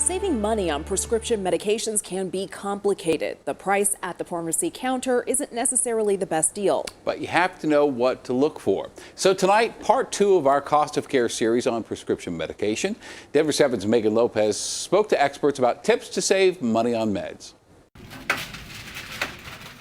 Saving money on prescription medications can be complicated. The price at the pharmacy counter isn't necessarily the best deal. But you have to know what to look for. So tonight, part 2 of our Cost of Care series on prescription medication. Denver 7's Megan Lopez spoke to experts about tips to save money on meds.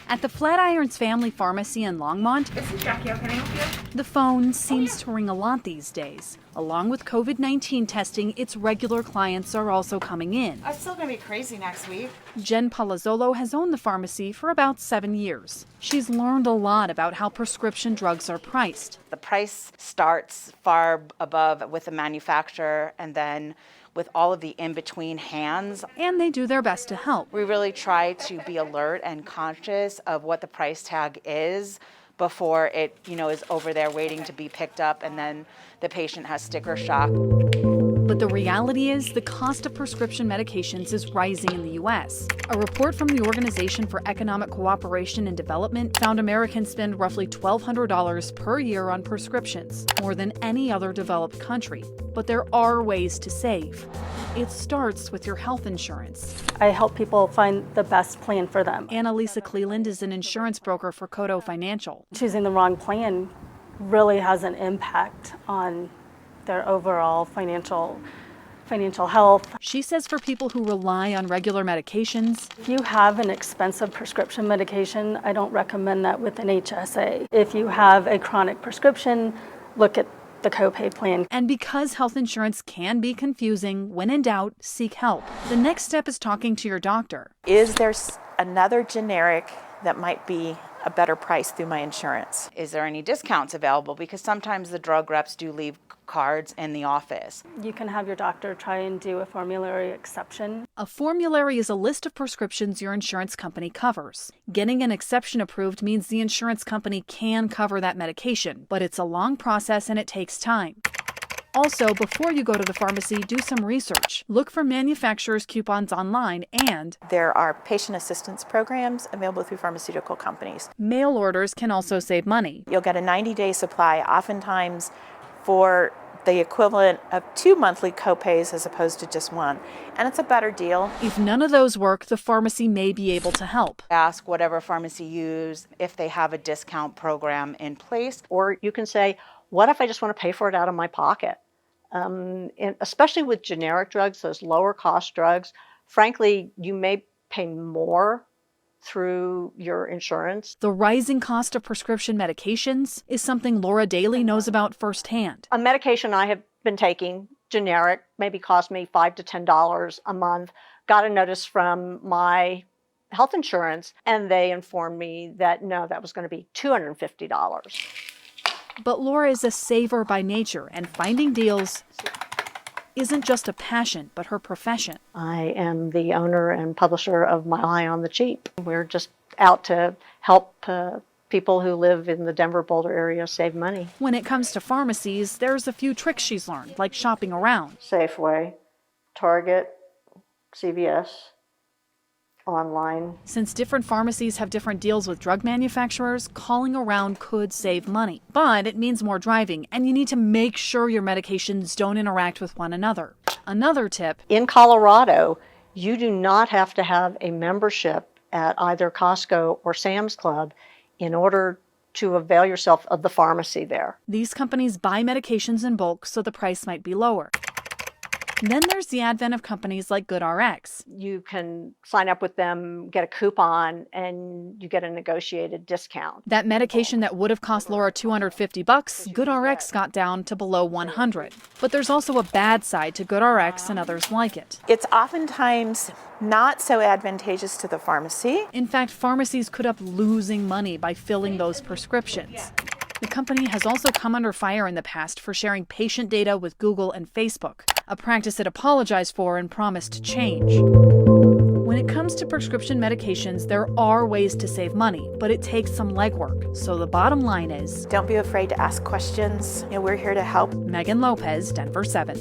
At the Flatirons Family Pharmacy in Longmont, This is Jackie. How can I help you? the phone seems to ring a lot these days. Along with COVID-19 testing, its regular clients are also coming in. It's still going to be crazy next week. Jen Palazzolo has owned the pharmacy for about 7 years. She's learned a lot about how prescription drugs are priced. The price starts far above with the manufacturer, and then with all of the in-between hands. And they do their best to help. We really try to be alert and conscious of what the price tag is before it, is over there waiting to be picked up, and then the patient has sticker shock. But the reality is the cost of prescription medications is rising in the U.S. A report from the Organization for Economic Cooperation and Development found Americans spend roughly $1,200 per year on prescriptions, more than any other developed country. But there are ways to save. It starts with your health insurance. I help people find the best plan for them. Annalisa Cleland is an insurance broker for Kodo Financial. Choosing the wrong plan really has an impact on their overall financial health. She says for people who rely on regular medications, If you have an expensive prescription medication, I don't recommend that with an HSA. If you have a chronic prescription, look at the copay plan. and because health insurance can be confusing, when in doubt, seek help. The next step is talking to your doctor. Is there another generic that might be a better price through my insurance? Is there any discounts available? Because sometimes the drug reps do leave cards in the office. You can have your doctor try and do a formulary exception. A formulary is a list of prescriptions your insurance company covers. Getting an exception approved means the insurance company can cover that medication, but it's a long process and it takes time. Also, before you go to the pharmacy, do some research. Look for manufacturers' coupons online and There are patient assistance programs available through pharmaceutical companies. mail orders can also save money. You'll get a 90-day supply, oftentimes for the equivalent of 2 monthly copays as opposed to just one. And it's a better deal. If none of those work, the pharmacy may be able to help. Ask whatever pharmacy you use if they have a discount program in place. Or you can say, what if I just want to pay for it out of my pocket? And especially with generic drugs, those lower cost drugs, frankly, you may pay more through your insurance. The rising cost of prescription medications is something Laura Daly knows about firsthand. A medication I have been taking, generic, maybe cost me $5 to $10 a month, got a notice from my health insurance, and they informed me that no, that was going to be $250. But Laura is a saver by nature, and finding deals isn't just a passion, but her profession. I am the owner and publisher of My Eye on the Cheap. We're just out to help people who live in the Denver-Boulder area save money. When it comes to pharmacies, there's a few tricks she's learned, like shopping around. Safeway, Target, CVS, online. Since different pharmacies have different deals with drug manufacturers, calling around could save money. But it means more driving, and you need to make sure your medications don't interact with one another. Another tip: In Colorado, you do not have to have a membership at either Costco or Sam's Club in order to avail yourself of the pharmacy there. these companies buy medications in bulk, so the price might be lower. Then there's the advent of companies like GoodRx. You can sign up with them, get a coupon, and you get a negotiated discount. That medication that would have cost Laura $250, GoodRx got down to below $100. But there's also a bad side to GoodRx and others like it. It's oftentimes not so advantageous to the pharmacy. In fact, pharmacies could up losing money by filling those prescriptions. The company has also come under fire in the past for sharing patient data with Google and Facebook, a practice it apologized for and promised to change. When it comes to prescription medications, there are ways to save money, but it takes some legwork. So the bottom line is, Don't be afraid to ask questions. We're here to help. Megan Lopez, Denver 7.